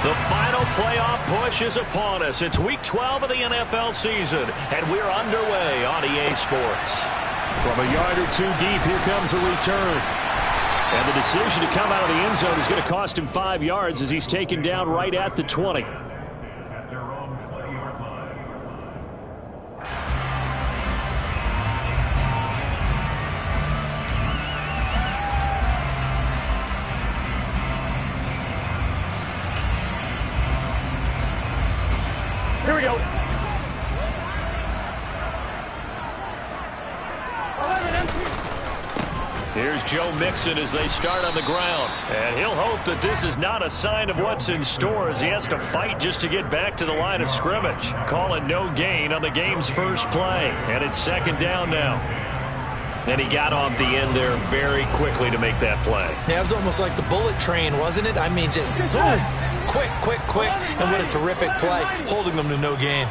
The final playoff push is upon us. It's Week 12 of the NFL season, and we're underway on EA Sports. From a yard or two deep, here comes a return. And the decision to come out of the end zone is going to cost him 5 yards as he's taken down right at the 20. Here we go. Here's Joe Mixon as they start on the ground. And he'll hope that this is not a sign of what's in store as he has to fight just to get back to the line of scrimmage. Calling no gain on the game's first play. And it's second down now. And he got off the end there very quickly to make that play. Yeah, it was almost like the bullet train, wasn't it? I mean, just zoom. Quick, quick, quick. And what a terrific play, holding them to no gain.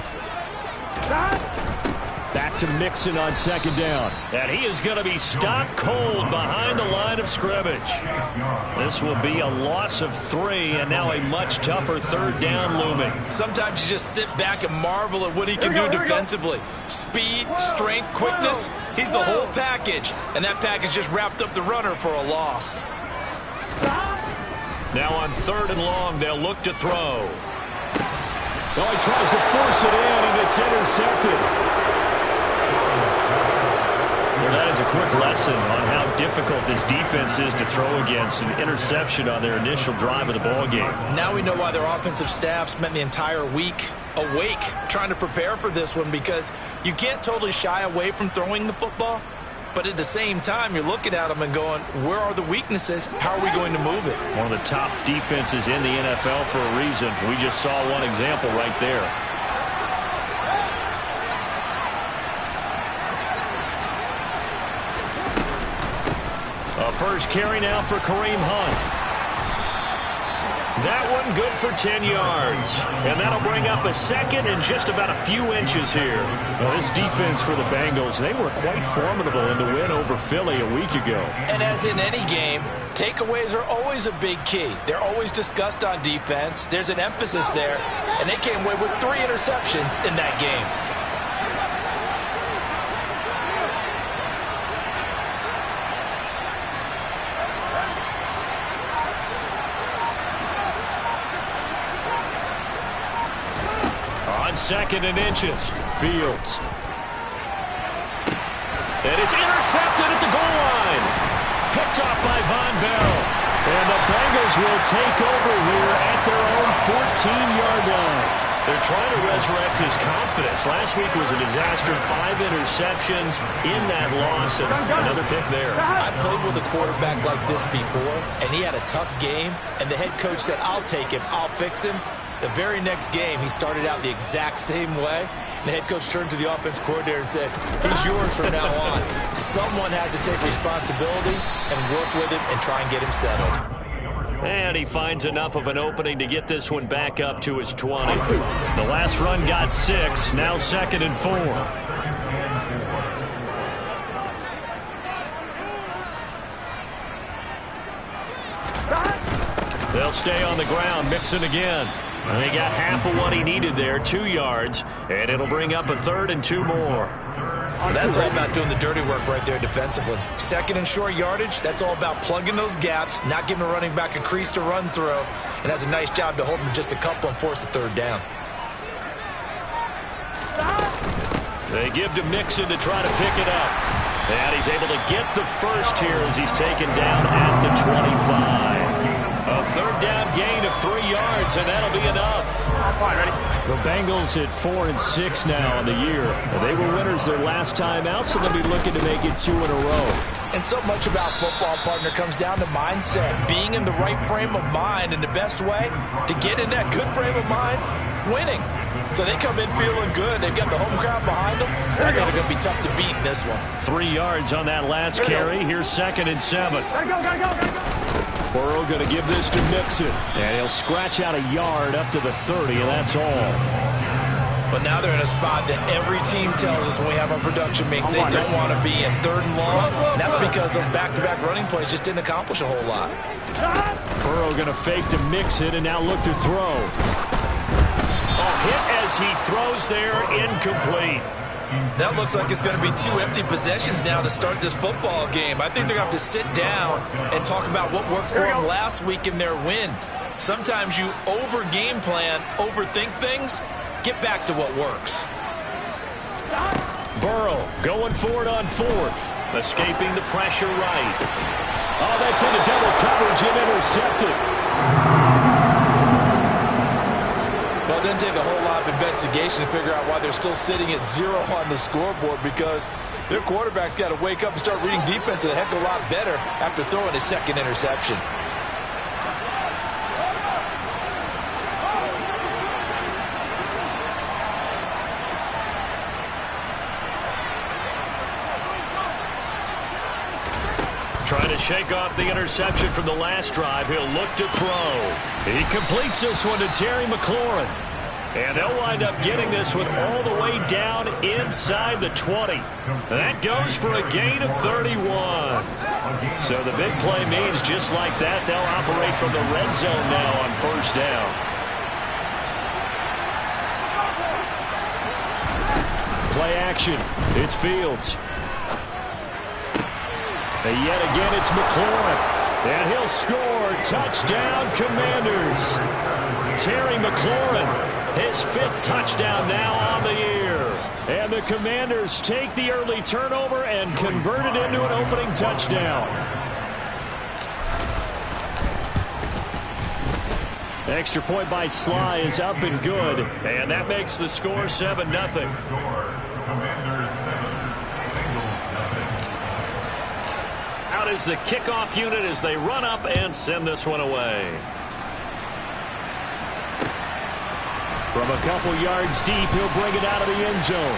Back to Mixon on second down. And he is going to be stopped cold behind the line of scrimmage. This will be a loss of 3, and now a much tougher third down looming. Sometimes you just sit back and marvel at what he can do defensively. Speed, strength, quickness. He's the whole package. And that package just wrapped up the runner for a loss. Now on 3rd and long, they'll look to throw. Well, he tries to force it in, and it's intercepted. Well, that is a quick lesson on how difficult this defense is to throw against. An interception on their initial drive of the ball game. Now we know why their offensive staff spent the entire week awake trying to prepare for this one, because you can't totally shy away from throwing the football. But at the same time, you're looking at them and going, where are the weaknesses? How are we going to move it? One of the top defenses in the NFL for a reason. We just saw one example right there. A first carry now for Kareem Hunt. That one good for 10 yards. And that'll bring up a second and just about a few inches here. Well, this defense for the Bengals, they were quite formidable in the win over Philly a week ago. And as in any game, takeaways are always a big key. They're always discussed on defense. There's an emphasis there. And they came away with 3 interceptions in that game. Second and inches. Fields. And it's intercepted at the goal line. Picked off by Von Bell. And the Bengals will take over here at their own 14-yard line. They're trying to resurrect his confidence. Last week was a disaster. 5 interceptions in that loss, and another pick there. I played with a quarterback like this before, and he had a tough game, and the head coach said, I'll take him, I'll fix him. The very next game, he started out the exact same way. And the head coach turned to the offense coordinator and said, he's yours from now on. Someone has to take responsibility and work with him and try and get him settled. And he finds enough of an opening to get this one back up to his 20. The last run got 6, now 2nd and 4. They'll stay on the ground. Mixon again. And they got half of what he needed there, 2 yards. And it'll bring up a 3rd and 2 more. That's all about doing the dirty work right there defensively. 2nd and short yardage, that's all about plugging those gaps, not giving a running back a crease to run through, and has a nice job to hold him just a couple and force a 3rd down. They give to Mixon to try to pick it up. And he's able to get the first here as he's taken down at the 25. A 3rd down gain of 3 yards, and that'll be enough. The Bengals at 4-6 now on the year. They were winners their last time out, so they'll be looking to make it 2 in a row. And so much about football, partner, comes down to mindset. Being in the right frame of mind, and the best way to get in that good frame of mind, winning. So they come in feeling good. They've got the home crowd behind them. They're going to be tough to beat in this one. 3 yards on that last carry. Here's 2nd and 7. Gotta go. Burrow going to give this to Mixon. And he'll scratch out a yard up to the 30, and that's all. But now they're in a spot that every team tells us when we have our production meetings they don't want to be in, 3rd and long. And that's because those back-to-back running plays just didn't accomplish a whole lot. Burrow going to fake to mix it and now look to throw. Hit as he throws there, incomplete. That looks like it's going to be 2 empty possessions now to start this football game. I think they're going to have to sit down and talk about what worked for them last week in their win. Sometimes you over-game plan, overthink things. Get back to what works. Burrow going for it on 4th. Escaping the pressure right. Oh, that's into double coverage and intercepted. Well, it doesn't take a whole lot of investigation to figure out why they're still sitting at 0 on the scoreboard, because their quarterback's got to wake up and start reading defense a heck of a lot better after throwing his 2nd interception. Trying to shake off the interception from the last drive. He'll look to throw. He completes this one to Terry McLaurin. And they'll wind up getting this one all the way down inside the 20. That goes for a gain of 31. So the big play means just like that, they'll operate from the red zone now on 1st down. Play action. It's Fields. And yet again, it's McLaurin. And he'll score. Touchdown, Commanders. Terry McLaurin, his 5th touchdown now on the year. And the Commanders take the early turnover and convert it into an opening touchdown. Extra point by Sly is up and good. And that makes the score 7-0. Out is the kickoff unit as they run up and send this one away. From a couple yards deep, he'll bring it out of the end zone.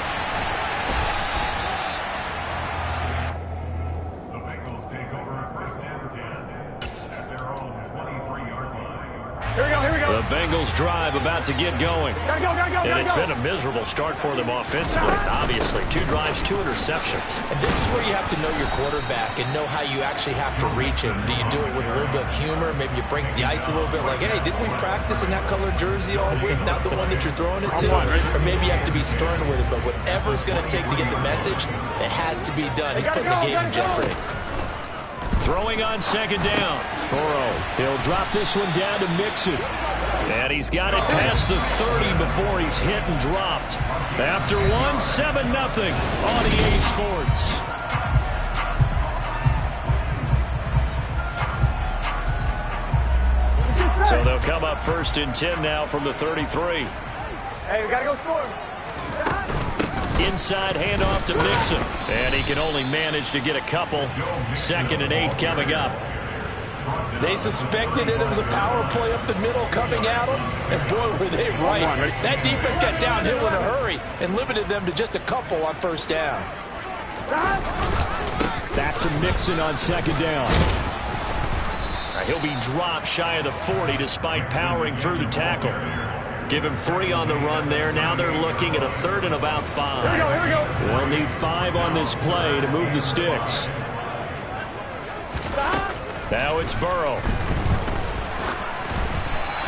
The Bengals take over a 1st and 10 at their own 23-yard line. Here we go. The Bengals drive about to get going. Gotta go. And it's been a miserable start for them offensively. Obviously, 2 drives, 2 interceptions. And this is where you have to know your quarterback and know how you actually have to reach him. Do you do it with a little bit of humor? Maybe you break the ice a little bit like, hey, didn't we practice in that color jersey all week? Not the one that you're throwing it to? Or maybe you have to be stern with it. But whatever it's going to take to get the message, it has to be done. He's putting the game in jeopardy. Throwing on 2nd down. Burrow, he'll drop this one down to Mixon. And he's got it past the 30 before he's hit and dropped. After 7-0 on EA Sports. So they'll come up 1st and 10 now from the 33. Hey, we gotta go score. Inside handoff to Mixon. And he can only manage to get a couple. 2nd and 8 coming up. They suspected it was a power play up the middle coming at them, and boy, were they right. That defense got downhill in a hurry and limited them to just a couple on 1st down. Back to Mixon on 2nd down. He'll be dropped shy of the 40 despite powering through the tackle. Give him 3 on the run there. Now they're looking at a 3rd and about 5. Here we go. They'll need 5 on this play to move the sticks. Now it's Burrow.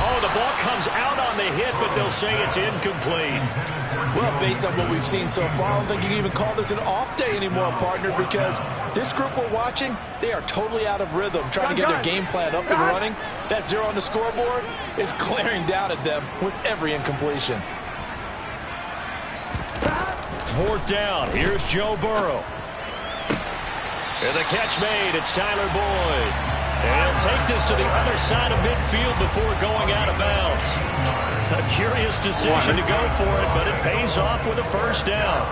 Oh, the ball comes out on the hit, but they'll say it's incomplete. Well, based on what we've seen so far, I don't think you can even call this an off day anymore, partner, because this group we're watching, they are totally out of rhythm, trying to get their game plan up and running. That 0 on the scoreboard is glaring down at them with every incompletion. 4th down. Here's Joe Burrow. And the catch made. It's Tyler Boyd. And he'll take this to the other side of midfield before going out of bounds. A curious decision to go for it, but it pays off with a 1st down.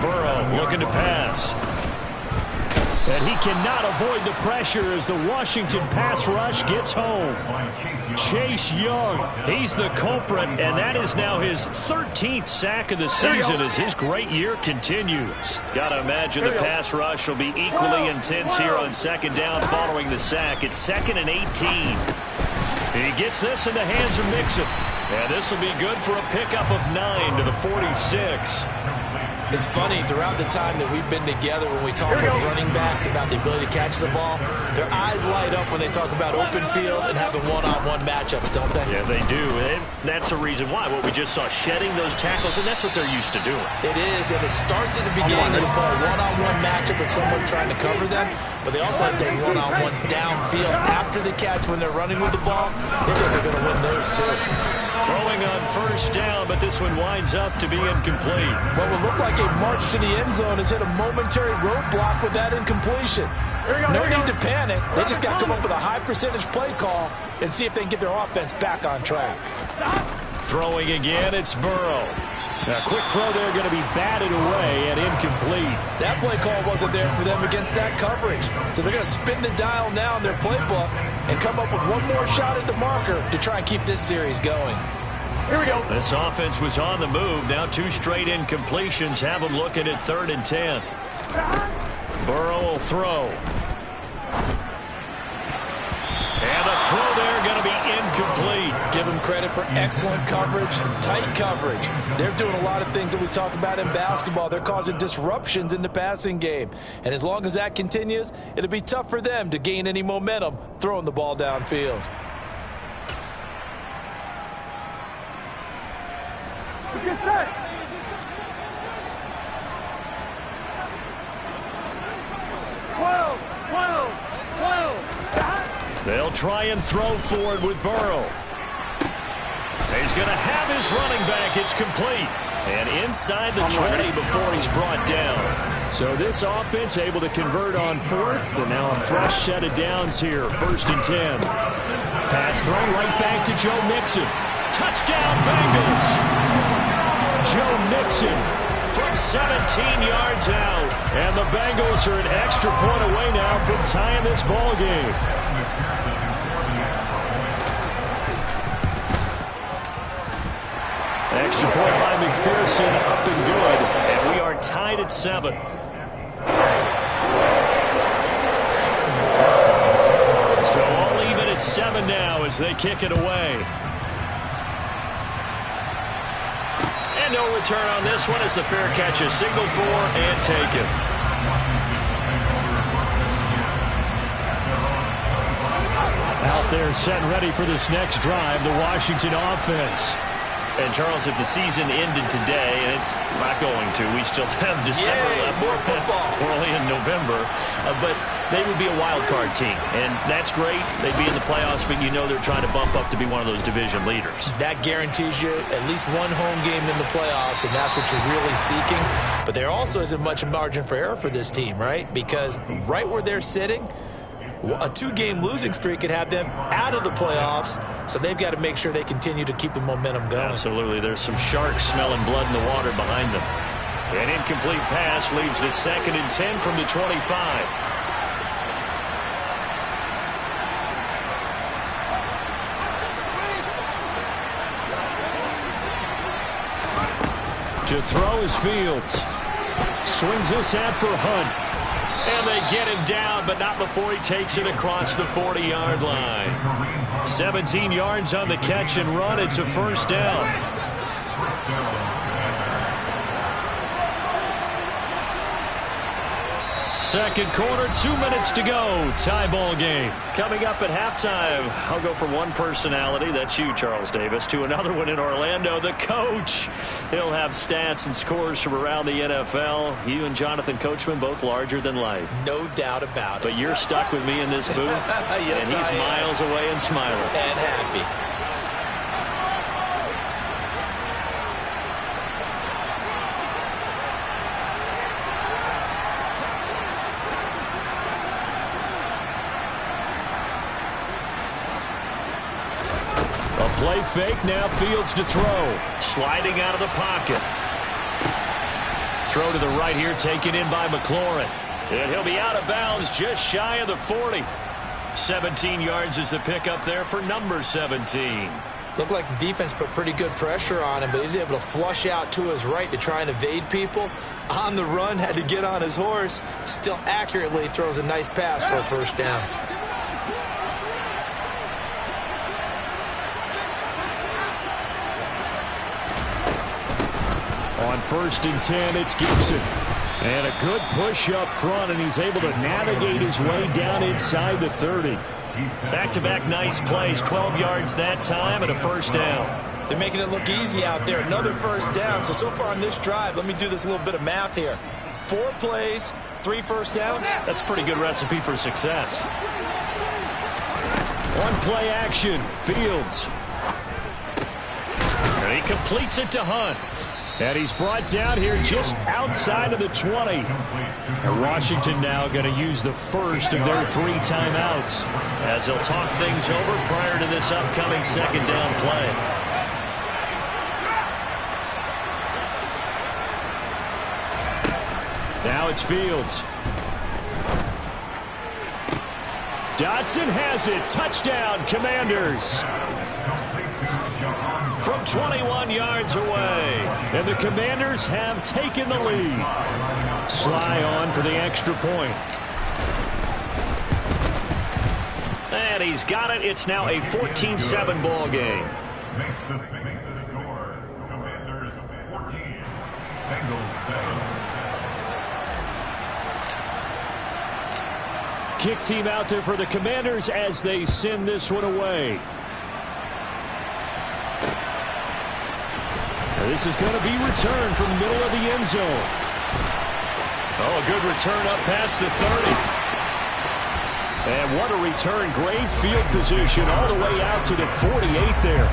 Burrow looking to pass. And he cannot avoid the pressure as the Washington pass rush gets home. Chase Young, he's the culprit, and that is now his 13th sack of the season as his great year continues. Got to imagine the pass rush will be equally intense here on 2nd down following the sack. It's 2nd and 18. He gets this in the hands of Mixon. And this will be good for a pickup of 9 to the 46. It's funny, throughout the time that we've been together, when we talk with running backs about the ability to catch the ball, their eyes light up when they talk about open field and having one-on-one matchups, don't they? Yeah, they do. And that's the reason why. What we just saw, shedding those tackles, and that's what they're used to doing. It is, and it starts at the beginning. They play a one-on-one matchup with someone trying to cover them, but they also like those one-on-ones downfield after the catch when they're running with the ball. They think they're going to win those, too. Throwing on first down, but this one winds up to be incomplete. What would look like a march to the end zone has hit a momentary roadblock with that incompletion. No need to panic. They just got to come up with a high percentage play call and see if they can get their offense back on track. Throwing again, it's Burrow. A quick throw there, going to be batted away and incomplete. That play call wasn't there for them against that coverage. So they're going to spin the dial now in their playbook and come up with one more shot at the marker to try and keep this series going. Here we go. This offense was on the move. Now 2 straight incompletions have them looking at 3rd and 10. Burrow will throw. And the throw there going to be incomplete. Give them credit for excellent coverage, tight coverage. They're doing a lot of things that we talk about in basketball. They're causing disruptions in the passing game. And as long as that continues, it'll be tough for them to gain any momentum throwing the ball downfield. Get set. They'll try and throw for it with Burrow. He's going to have his running back. It's complete. And inside the 20 before he's brought down. So this offense able to convert on 4th, and now a fresh set of downs here. 1st and 10. Pass thrown right back to Joe Mixon. Touchdown, Bengals. Joe Mixon from 17 yards out. And the Bengals are an extra point away now from tying this ball game. Extra point by McPherson, up and good. And we are tied at 7. So all even at 7 now as they kick it away. And no return on this one as the fair catch is signaled for and taken. Out there set and ready for this next drive, the Washington offense. And, Charles, if the season ended today, and it's not going to, we still have December left. More football. We're only in November. But they would be a wild card team. And that's great. They'd be in the playoffs, but you know they're trying to bump up to be one of those division leaders. That guarantees you at least one home game in the playoffs, and that's what you're really seeking. But there also isn't much margin for error for this team, right? Because right where they're sitting, a 2-game losing streak could have them out of the playoffs, so they've got to make sure they continue to keep the momentum going. Absolutely. There's some sharks smelling blood in the water behind them. An incomplete pass leads to 2nd and 10 from the 25. To throw is Fields. Swings this out for Hunt. And they get him down, but not before he takes it across the 40-yard line. 17 yards on the catch and run. It's a 1st down. Second quarter, 2 minutes to go. Tie ball game. Coming up at halftime, I'll go from one personality, that's you, Charles Davis, to another one in Orlando, the coach. He'll have stats and scores from around the NFL. You and Jonathan Coachman, both larger than life. No doubt about it. But you're stuck with me in this booth, yes, and he's miles away and smiling. And happy. Play fake, now Fields to throw. Sliding out of the pocket. Throw to the right here, taken in by McLaurin. And he'll be out of bounds just shy of the 40. 17 yards is the pickup there for number 17. Looked like the defense put pretty good pressure on him, but he's able to flush out to his right to try and evade people. On the run, had to get on his horse. Still accurately throws a nice pass for a 1st down. On 1st and 10, it's Gibson. And a good push up front, and he's able to navigate his way down inside the 30. Back-to-back nice plays, 12 yards that time and a first down. They're making it look easy out there. Another first down. So far on this drive, let me do this little bit of math here. 4 plays, 3 first downs. That's a pretty good recipe for success. One play action, Fields. And he completes it to Hunt. And he's brought down here just outside of the 20. And Washington now going to use the first of their 3 timeouts, as they'll talk things over prior to this upcoming second down play. Now it's Fields. Dotson has it. Touchdown, Commanders. From 21 yards away. And the Commanders have taken the lead. Sly on for the extra point. And he's got it. It's now a 14-7 ball game. Makes the score. Commanders 14. Bengals 7. Kick team out there for the Commanders as they send this one away. And this is going to be returned from the middle of the end zone. Oh, a good return up past the 30. And what a return. Great field position all the way out to the 48 there.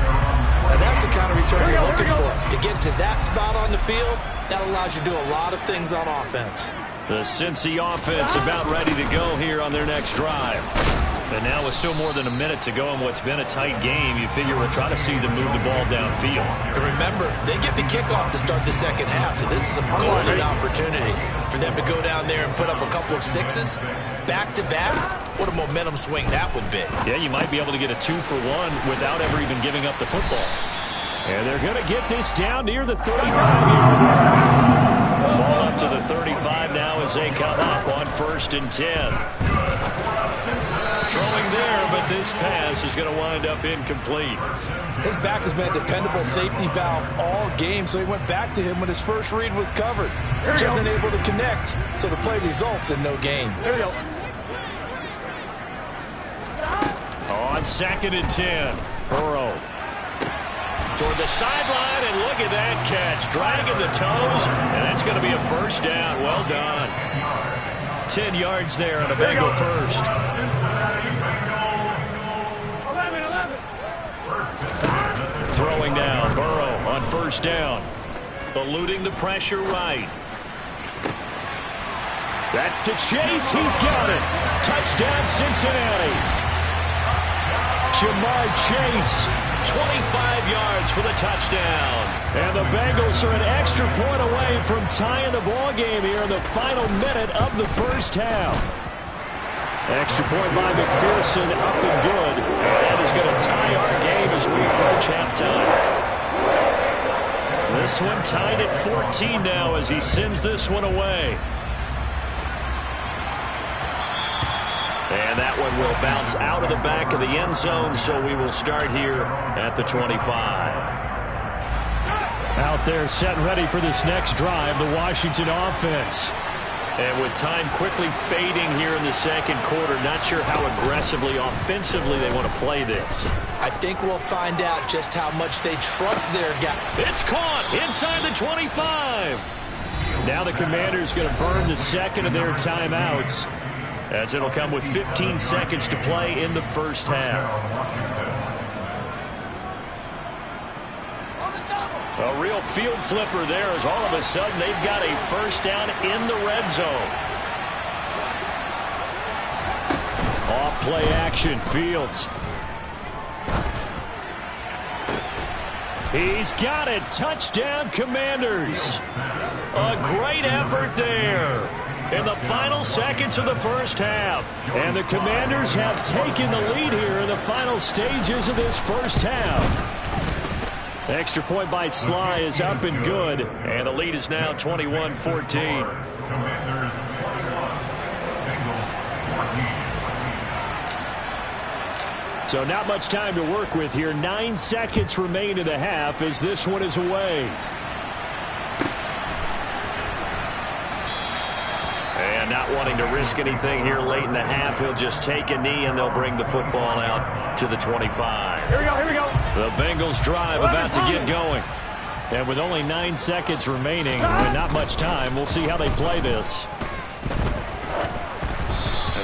And that's the kind of return you're looking for. To get to that spot on the field, that allows you to do a lot of things on offense. The Cincy offense about ready to go here on their next drive. And now with still more than a minute to go in what's been a tight game, you figure we'll try to see them move the ball downfield. And remember, they get the kickoff to start the second half, so this is a golden opportunity for them to go down there and put up a couple of 6s back-to-back. What a momentum swing that would be. Yeah, you might be able to get a 2-for-1 without ever even giving up the football. And they're going to get this down near the 35-yard line. Ball up to the 35 now as they come up on 1st and 10. Throwing there, but this pass is going to wind up incomplete. His back has been a dependable safety valve all game, so he went back to him when his first read was covered. Just unable to connect, so the play results in no gain. There we go. On 2nd and 10, Burrow. Toward the sideline, and look at that catch. Dragging the toes, and that's going to be a first down. Well done. 10 yards there on a Bengal first. Throwing down, Burrow on 1st down. Eluding the pressure right. That's to Chase. He's got it. Touchdown, Cincinnati. Jamar Chase. 25 yards for the touchdown. And the Bengals are an extra point away from tying the ball game here in the final minute of the first half. Extra point by McPherson, up and good. And that is going to tie our game as we approach halftime. This one tied at 14 now as he sends this one away. And that one will bounce out of the back of the end zone, so we will start here at the 25. Out there set and ready for this next drive, the Washington offense. And with time quickly fading here in the second quarter, not sure how aggressively, offensively they want to play this. I think we'll find out just how much they trust their guy. It's caught inside the 25. Now the Commanders going to burn the second of their timeouts, as it'll come with 15 seconds to play in the first half. A real field flipper there as all of a sudden they've got a first down in the red zone. Off play action, Fields. He's got it. Touchdown, Commanders. A great effort there in the final seconds of the first half. And the Commanders have taken the lead here in the final stages of this first half. Extra point by Sly is up and good. And the lead is now 21-14. Commanders 14. So not much time to work with here. 9 seconds remain in the half as this one is away. not wanting to risk anything here late in the half, he'll just take a knee and they'll bring the football out to the 25. Here we go, here we go. The Bengals drive about to get going. And with only 9 seconds remaining and not much time, we'll see how they play this.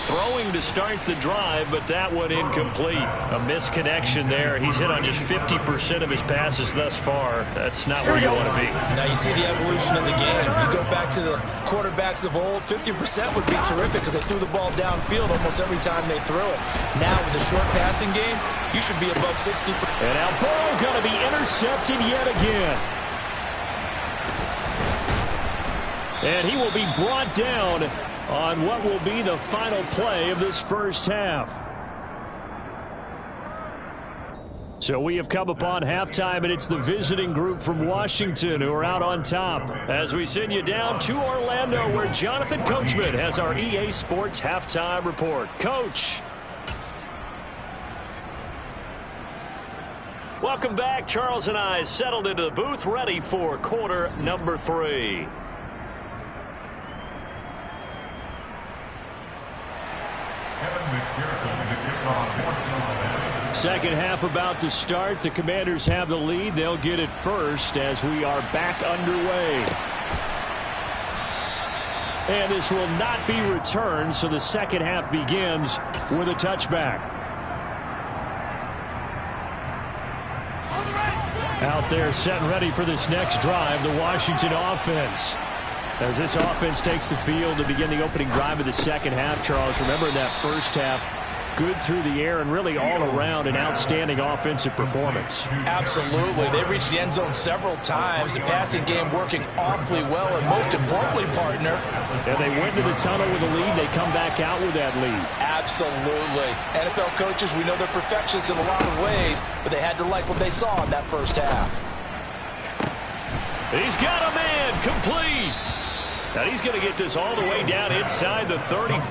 Throwing to start the drive, but that one incomplete. A misconnection there. He's hit on just 50% of his passes thus far. That's not where you want to be. Now you see the evolution of the game. You go back to the quarterbacks of old, 50% would be terrific because they threw the ball downfield almost every time they threw it. Now with the short passing game, you should be above 60%. And now Burrow going to be intercepted yet again. And he will be brought down on what will be the final play of this first half. So we have come upon halftime, and it's the visiting group from Washington who are out on top. As we send you down to Orlando, where Jonathan Coachman has our EA Sports halftime report. Coach. Welcome back. Charles and I settled into the booth, ready for quarter number 3. Second half about to start. The Commanders have the lead. They'll get it first as we are back underway. And this will not be returned, so the second half begins with a touchback. Out there set and ready for this next drive, the Washington offense. As this offense takes the field to begin the opening drive of the second half, Charles, remember that first half, good through the air and really all around an outstanding offensive performance. Absolutely. They reached the end zone several times. The passing game working awfully well, and most importantly, partner. And they went to the tunnel with a lead. They come back out with that lead. Absolutely. NFL coaches, we know they're perfectionists in a lot of ways, but they had to like what they saw in that first half. He's got a man complete. And he's going to get this all the way down inside the 35.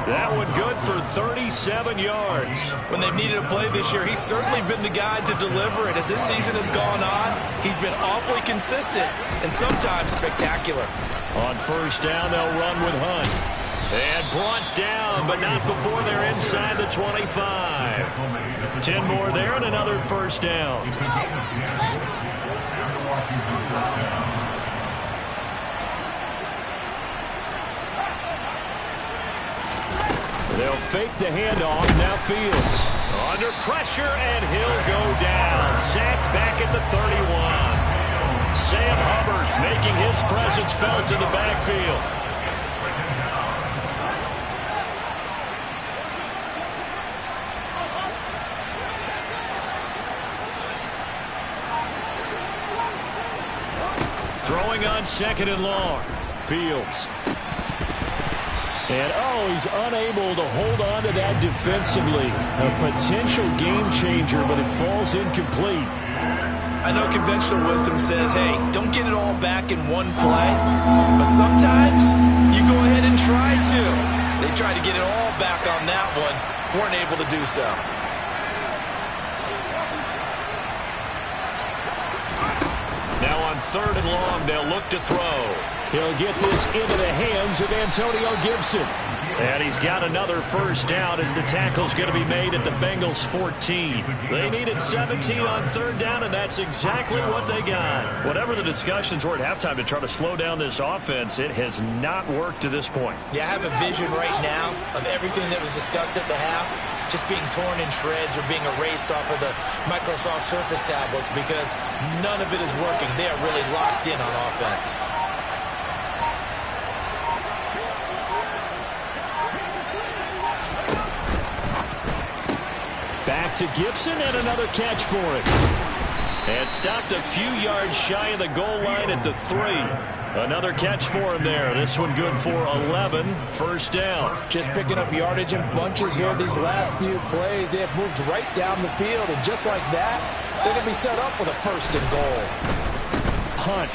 That one good for 37 yards. When they've needed a play this year, he's certainly been the guy to deliver it. As this season has gone on, he's been awfully consistent and sometimes spectacular. On first down, they'll run with Hunt. And brought down, but not before they're inside the 25. 10 more there and another first down. They'll fake the handoff. Now Fields. Under pressure, and he'll go down. Sacked back at the 31. Sam Hubbard making his presence felt in the backfield. Throwing on second and long. Fields. And, he's unable to hold on to that defensively. A potential game changer, but it falls incomplete. I know conventional wisdom says, hey, don't get it all back in one play. But sometimes you go ahead and try to. They tried to get it all back on that one. Weren't able to do so. Now on third and long, they'll look to throw. He'll get this into the hands of Antonio Gibson. And he's got another first down as the tackle's going to be made at the Bengals 14. They needed 17 on third down, and that's exactly what they got. Whatever the discussions were at halftime to try to slow down this offense, it has not worked to this point. Yeah, I have a vision right now of everything that was discussed at the half just being torn in shreds or being erased off of the Microsoft Surface tablets because none of it is working. They are really locked in on offense. Back to Gibson and another catch for it. And stopped a few yards shy of the goal line at the 3. Another catch for him there. This one good for 11. First down. Just picking up yardage in bunches here these last few plays. They have moved right down the field, and just like that, they're going to be set up with a first and goal. Hunt.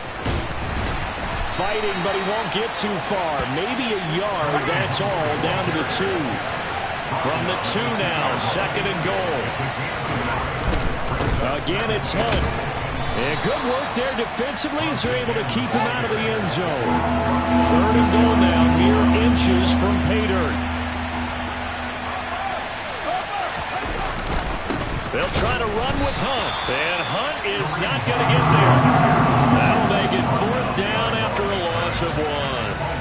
Fighting, but he won't get too far. Maybe a yard, that's all, down to the 2. From the 2 now, second and goal. Again, it's Hunt. And good work there defensively as they're able to keep him out of the end zone. 3rd and goal now, mere inches from pay dirt. They'll try to run with Hunt. And Hunt is not going to get there. That'll make it 4th down after a loss of 1.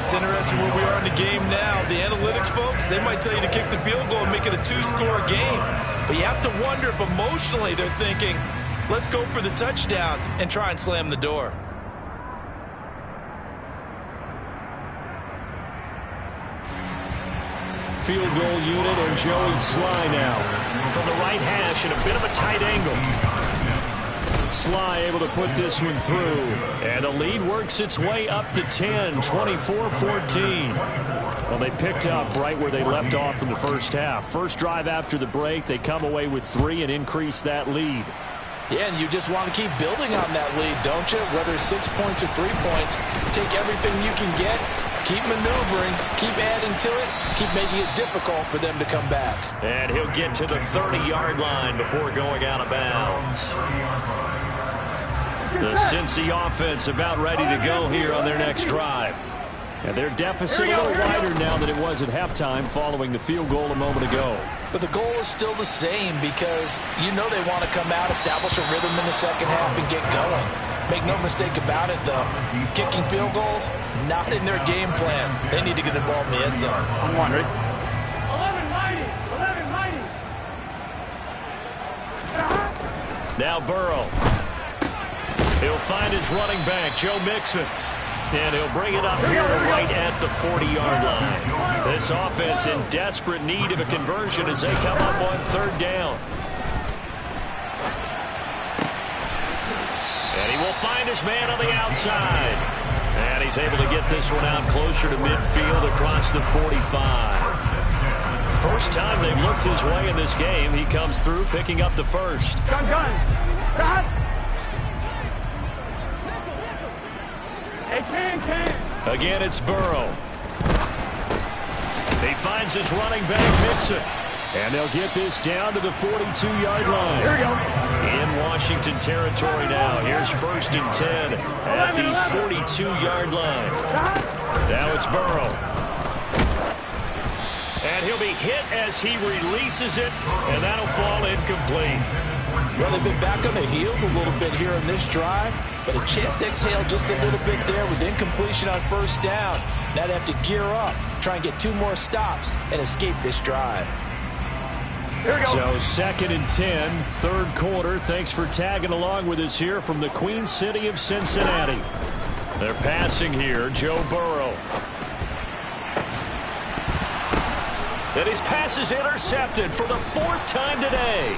It's interesting where we are in the game now. The analytics folks, they might tell you to kick the field goal and make it a 2-score game. But you have to wonder if emotionally they're thinking, let's go for the touchdown and try and slam the door. Field goal unit and Joey Sly now. From the right hash in a bit of a tight angle. Sly able to put this one through. And the lead works its way up to 10, 24-14. Well, they picked up right where they left off in the first half. First drive after the break, they come away with 3 and increase that lead. Yeah, and you just want to keep building on that lead, don't you? Whether it's 6 points or 3 points, take everything you can get, keep maneuvering, keep adding to it, keep making it difficult for them to come back. And he'll get to the 30-yard line before going out of bounds. The Cincy offense about ready to go here on their next drive. And their deficit a little wider now than it was at halftime following the field goal a moment ago. But the goal is still the same because you know they want to come out, establish a rhythm in the second half, and get going. Make no mistake about it, though. Kicking field goals, not in their game plan. They need to get the ball in the end zone. I'm wondering. 11 mighty. Now Burrow. He'll find his running back, Joe Mixon. And he'll bring it up here right at the 40-yard line. This offense in desperate need of a conversion as they come up on 3rd down. And he will find his man on the outside. And he's able to get this one out closer to midfield across the 45. First time they've looked his way in this game. He comes through picking up the first. Gun. Hey, can. Again, it's Burrow. He finds his running back, Mixon. And they'll get this down to the 42-yard line. Here we go. In Washington territory now. Here's 1st and 10 at the 42-yard line. Now it's Burrow. And he'll be hit as he releases it, and that'll fall incomplete. Well, they've been back on their heels a little bit here in this drive, but a chance to exhale just a little bit there with incompletion on 1st down. Now they have to gear up, try and get 2 more stops, and escape this drive. Here we go. So 2nd and 10, 3rd quarter. Thanks for tagging along with us here from the Queen City of Cincinnati. They're passing here, Joe Burrow. And his pass is intercepted for the 4th time today.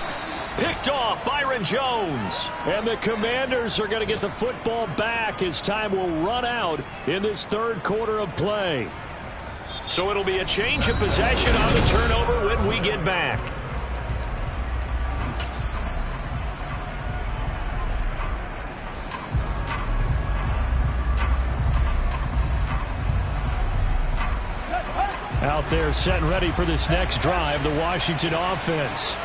Picked off Byron Jones. And the Commanders are going to get the football back as time will run out in this 3rd quarter of play. So it'll be a change of possession on the turnover when we get back. Out there set and ready for this next drive, the Washington offense.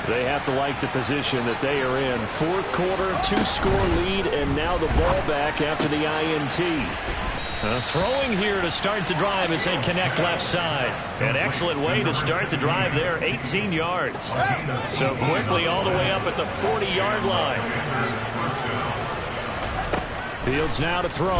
They have to like the position that they are in. 4th quarter, 2-score lead, and now the ball back after the INT. Throwing here to start the drive as they connect left side. An excellent way to start the drive there, 18 yards. So quickly all the way up at the 40-yard line. Fields now to throw.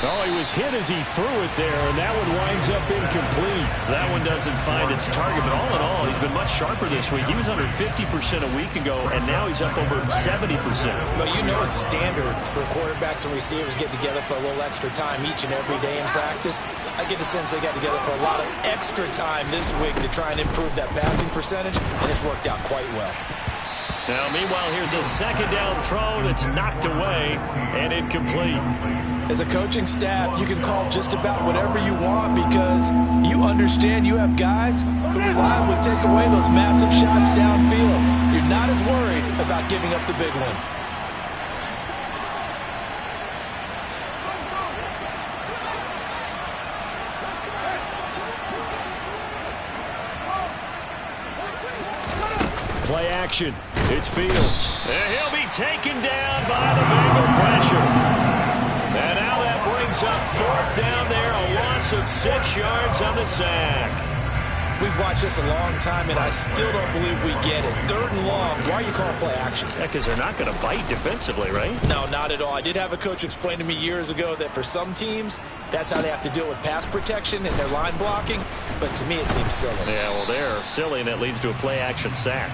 Oh, he was hit as he threw it there, and that one winds up incomplete. That one doesn't find its target, but all in all, he's been much sharper this week. He was under 50% a week ago, and now he's up over 70%. Well, you know it's standard for quarterbacks and receivers get together for a little extra time each and every day in practice. I get the sense they got together for a lot of extra time this week to try and improve that passing percentage, and it's worked out quite well. Now, meanwhile, here's a 2nd down throw that's knocked away and incomplete. As a coaching staff, you can call just about whatever you want because you understand you have guys who reliably take away those massive shots downfield. You're not as worried about giving up the big one. play action. It's Fields. And he'll be taken down by the Bengal pressure. And now that brings up 4th down there, a loss of 6 yards on the sack. We've watched this a long time, and I still don't believe we get it. 3rd and long. Why are you calling play action? Yeah, because they're not going to bite defensively, right? No, not at all. I did have a coach explain to me years ago that for some teams, that's how they have to deal with pass protection and their line blocking. But to me, it seems silly. Yeah, well, they're silly, and it leads to a play-action sack.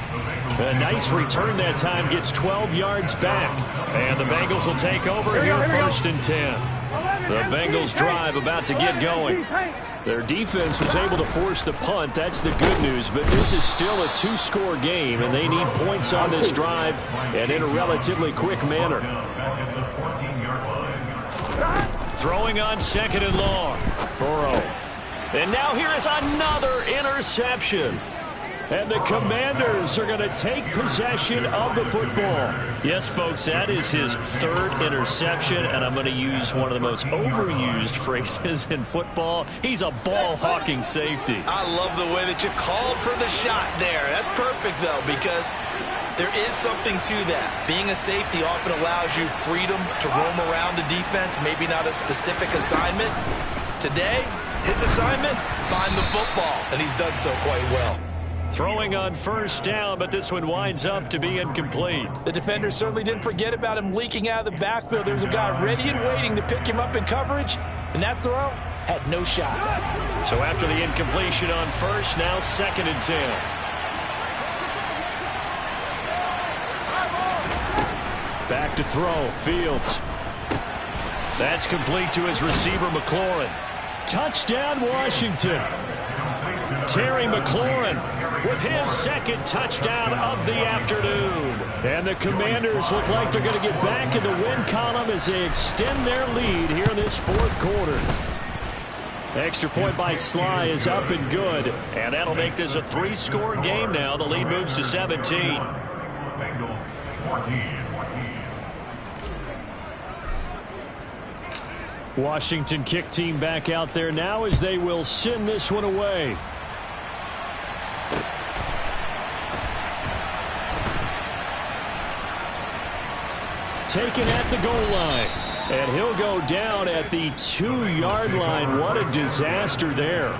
A nice return that time, gets 12 yards back. And the Bengals will take over here, 1st and 10. The Bengals drive about to get going. Their defense was able to force the punt. That's the good news. But this is still a 2-score game, and they need points on this drive and in a relatively quick manner. Throwing on 2nd and long. Burrow. And now here is another interception. And the Commanders are going to take possession of the football. Yes, folks, that is his 3rd interception, and I'm going to use one of the most overused phrases in football. He's a ball-hawking safety. I love the way that you called for the shot there. That's perfect, though, because there is something to that. Being a safety often allows you freedom to roam around the defense, maybe not a specific assignment. Today, his assignment, find the football, and he's done so quite well. Throwing on 1st down, but this one winds up to be incomplete. The defender certainly didn't forget about him leaking out of the backfield. There's a guy ready and waiting to pick him up in coverage, and that throw had no shot. So after the incompletion on 1st, now 2nd and 10. Back to throw, Fields. That's complete to his receiver, McLaurin. Touchdown, Washington. Terry McLaurin with his 2nd touchdown of the afternoon. And the Commanders look like they're going to get back in the win column as they extend their lead here in this 4th quarter. Extra point by Sly is up and good. And that'll make this a 3-score game now. The lead moves to 17. Bengals 14. Washington kick team back out there now as they will send this one away. Taken at the goal line. And he'll go down at the 2-yard line. What a disaster there.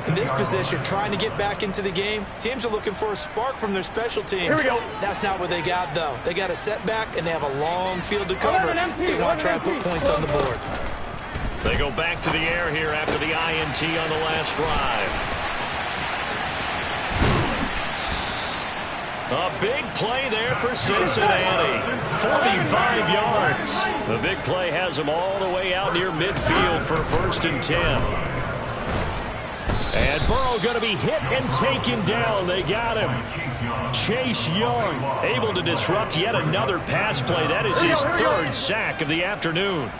In this position, trying to get back into the game, teams are looking for a spark from their special teams. Here we go. That's not what they got, though. They got a setback, and they have a long field to cover. They want to try and put points on the board. They go back to the air here after the INT on the last drive. A big play there for Cincinnati. 45 yards. The big play has them all the way out near midfield for 1st and 10. And Burrow going to be hit and taken down. They got him. Chase Young able to disrupt yet another pass play. That is his 3rd sack of the afternoon.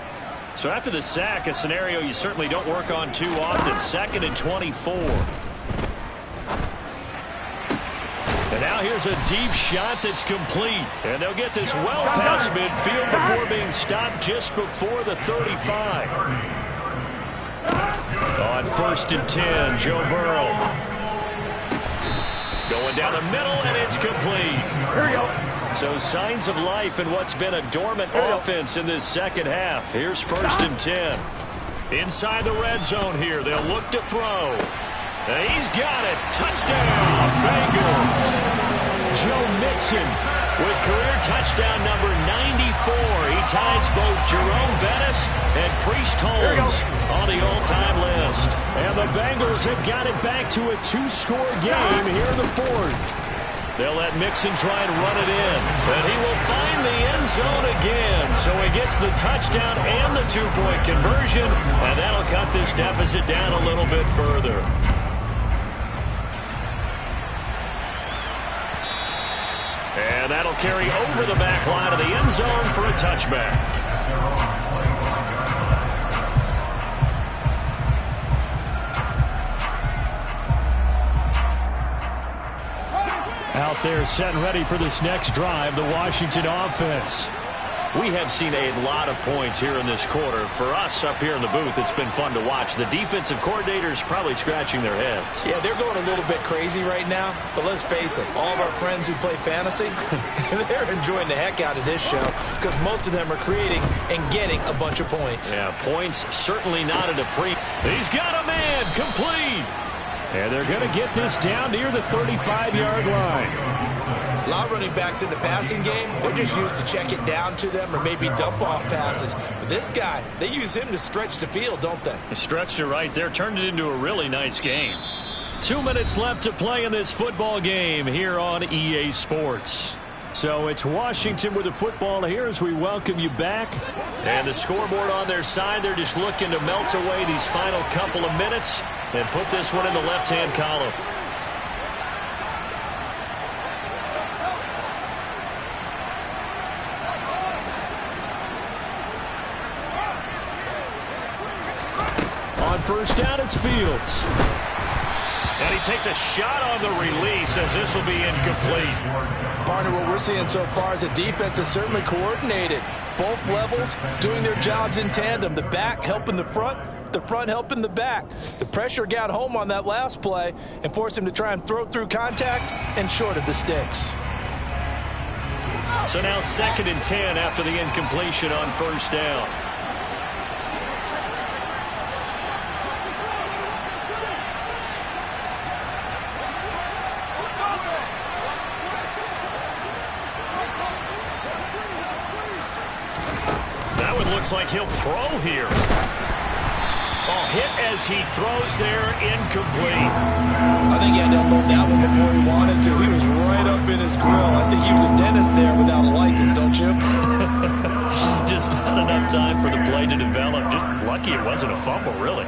So after the sack, a scenario you certainly don't work on too often. 2nd and 24. And now here's a deep shot that's complete. And they'll get this well past midfield before being stopped just before the 35. On 1st and 10, Joe Burrow. Going down the middle, and it's complete. Here we go. So signs of life in what's been a dormant offense in this 2nd half. Here's 1st and 10. Inside the red zone here. They'll look to throw. And he's got it. Touchdown, Bengals. Joe Mixon with career touchdown number 94. He ties both Jerome Bettis and Priest Holmes on the all-time list. And the Bengals have got it back to a 2-score game here in the 4th. They'll let Mixon try and run it in. But he will find the end zone again. So he gets the touchdown and the 2-point conversion. And that'll cut this deficit down a little bit further. And that'll carry over the back line of the end zone for a touchback. Out there set and ready for this next drive, the Washington offense. We have seen a lot of points here in this quarter. For us up here in the booth, it's been fun to watch. The defensive coordinators probably scratching their heads. Yeah, they're going a little bit crazy right now. But let's face it, all of our friends who play fantasy, they're enjoying the heck out of this show because most of them are creating and getting a bunch of points. Yeah, points certainly not at a pre. He's got a man complete. And they're going to get this down near the 35-yard line. A lot of running backs in the passing game, they're just used to check it down to them or maybe dump off passes. But this guy, they use him to stretch the field, don't they? He stretched it right there, turned it into a really nice game. 2 minutes left to play in this football game here on EA Sports. So it's Washington with the football here as we welcome you back. And the scoreboard on their side, they're just looking to melt away these final couple of minutes and put this one in the left-hand column. On first down, it's Fields. And he takes a shot on the release as this will be incomplete. Partner, what we're seeing so far is the defense is certainly coordinated. Both levels doing their jobs in tandem. The back helping the front helping the back. The pressure got home on that last play and forced him to try and throw through contact and short of the sticks. So now 2nd and 10 after the incompletion on first down. Looks like he'll throw here. Oh, hit as he throws there, incomplete. I think he had to unload that one before he wanted to. He was right up in his grill. I think he was a dentist there without a license, don't you? Just not enough time for the play to develop. Just lucky it wasn't a fumble, really.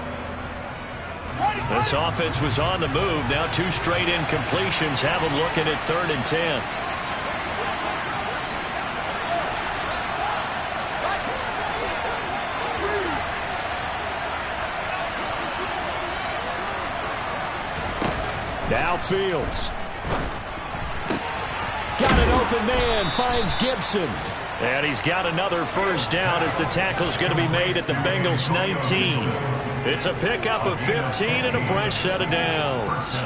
This offense was on the move. Now 2 straight incompletions have them looking at 3rd and 10. Now Fields. Got an open man, finds Gibson. And he's got another first down as the tackle's going to be made at the Bengals 19. It's a pickup of 15 and a fresh set of downs.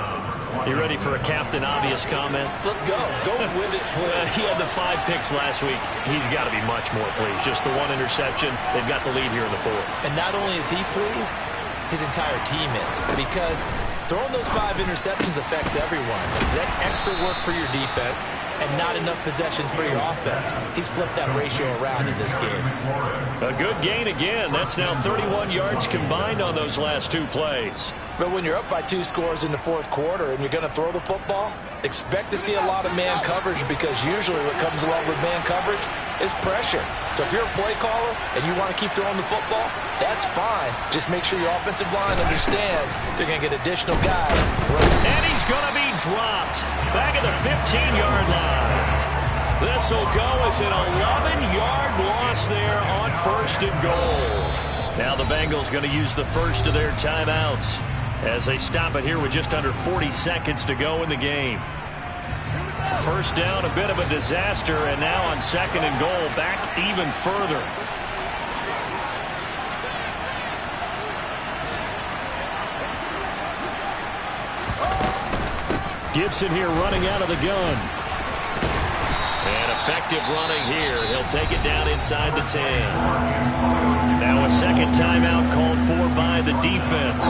You ready for a Captain Obvious comment? Let's go. Go with it. He had the 5 picks last week. He's got to be much more pleased. Just the 1 interception. They've got the lead here in the 4th. And not only is he pleased, his entire team is. Because throwing those 5 interceptions affects everyone. That's extra work for your defense and not enough possessions for your offense. He's flipped that ratio around in this game. A good gain again. That's now 31 yards combined on those last 2 plays. But when you're up by 2 scores in the 4th quarter and you're going to throw the football, expect to see a lot of man coverage because usually what comes along with man coverage is pressure. So if you're a play caller and you want to keep throwing the football, that's fine. Just make sure your offensive line understands they're going to get additional guys. And he's going to be dropped back at the 15-yard line. This will go as an 11-yard loss there on 1st and goal. Now the Bengals going to use the first of their timeouts as they stop it here with just under 40 seconds to go in the game. First down, a bit of a disaster, and now on 2nd and goal, back even further. Gibson here running out of the gun. And effective running here. He'll take it down inside the 10. Now a 2nd timeout called for by the defense.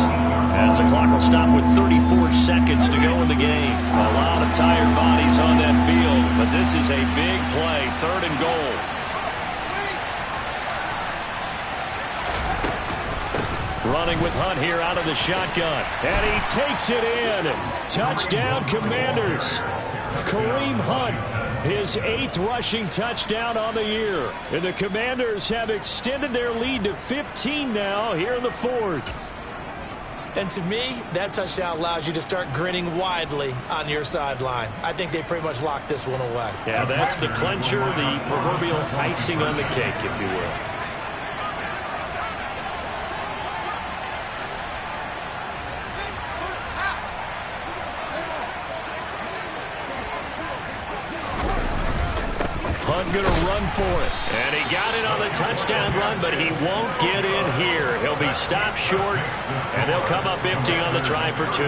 As the clock will stop with 34 seconds to go in the game. A lot of tired bodies on that field, but this is a big play. 3rd and goal. Running with Hunt here out of the shotgun. And he takes it in. Touchdown, Commanders. Kareem Hunt, his 8th rushing touchdown on the year. And the Commanders have extended their lead to 15 now here in the 4th. And to me, that touchdown allows you to start grinning widely on your sideline. I think they pretty much locked this one away. Yeah, that's the clincher, the proverbial icing on the cake, if you will. wasn't going to run for it. And he got it on the touchdown run, but he won't get in here. He'll be stopped short, and they'll come up empty on the try for 2.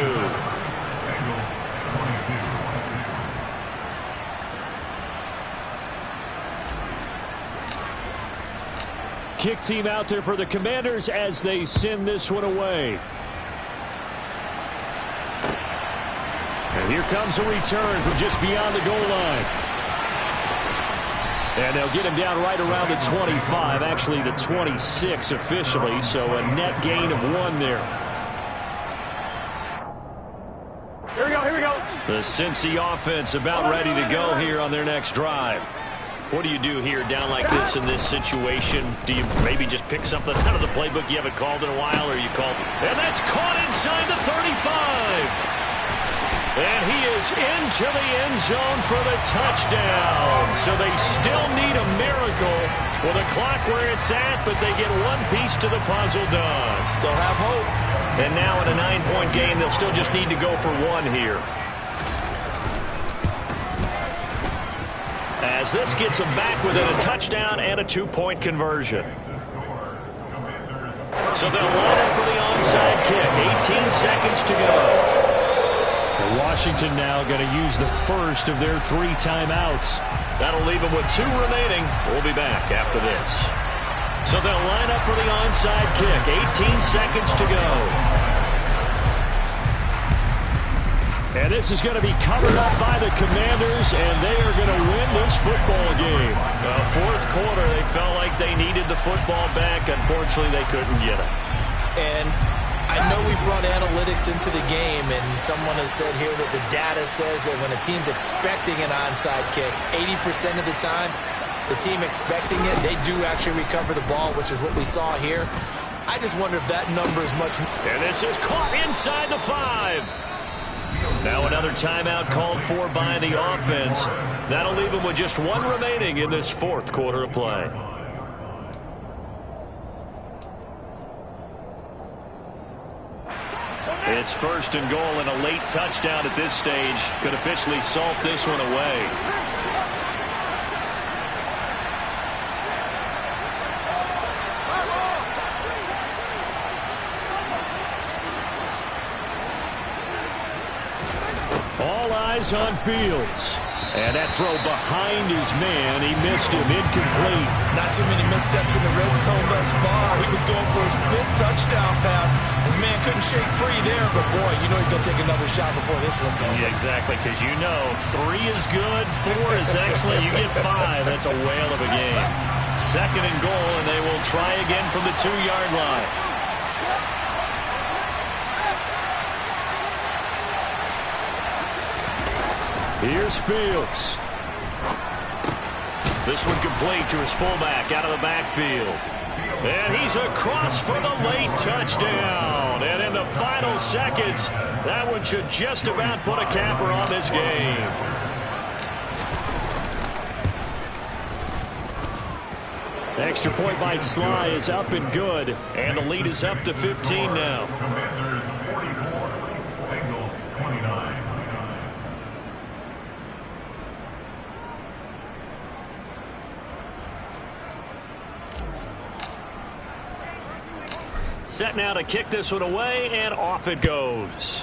Kick team out there for the Commanders as they send this one away. And here comes a return from just beyond the goal line. And they'll get him down right around the 25, actually the 26 officially, so a net gain of 1 there. Here we go, here we go. The Cincy offense about ready to go here on their next drive. What do you do here down like this in this situation? Do you maybe just pick something out of the playbook you haven't called in a while, or you call? And that's caught inside the 35. And he is into the end zone for the touchdown. So they still need a miracle with the clock where it's at, but they get one piece to the puzzle done. Still have hope. And now in a 9-point game, they'll still just need to go for 1 here. As this gets them back within a touchdown and a 2-point conversion. So they'll line up for the onside kick. 18 seconds to go. And Washington now going to use the first of their 3 timeouts. That'll leave them with 2 remaining. We'll be back after this. So they'll line up for the onside kick. 18 seconds to go. And this is going to be covered up by the Commanders, and they are going to win this football game. Fourth quarter, they felt like they needed the football back. Unfortunately, they couldn't get it. And I know we brought analytics into the game, and someone has said here that the data says that when a team's expecting an onside kick, 80% of the time, the team expecting it, they do actually recover the ball, which is what we saw here. I just wonder if that number is much more. And this is caught inside the 5. Now another timeout called for by the offense. That'll leave them with just 1 remaining in this fourth quarter of play. It's 1st and goal, and a late touchdown at this stage could officially salt this one away. All eyes on Fields. And that throw behind his man, he missed him, incomplete. Not too many missteps in the red zone thus far. He was going for his 5th touchdown pass. His man couldn't shake free there, but boy, you know he's going to take another shot before this one's over. Yeah, exactly, because you know 3 is good, 4 is excellent. You get 5, that's a whale of a game. 2nd and goal, and they will try again from the 2-yard line. Here's Fields. This one complete to his fullback out of the backfield. And he's across for the late touchdown. And in the final seconds, that one should just about put a capper on this game. Extra point by Sly is up and good. And the lead is up to 15 now. Commanders 44, Bengals 29. Set now to kick this one away, and off it goes.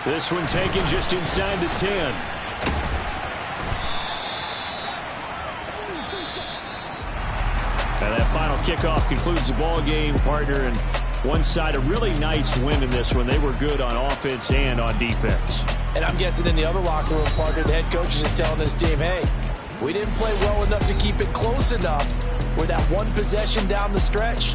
This one taken just inside the 10. And that final kickoff concludes the ball game, partner. And one side, a really nice win in this one. They were good on offense and on defense. And I'm guessing in the other locker room, partner, the head coach is just telling his team, hey, we didn't play well enough to keep it close enough with that one possession down the stretch.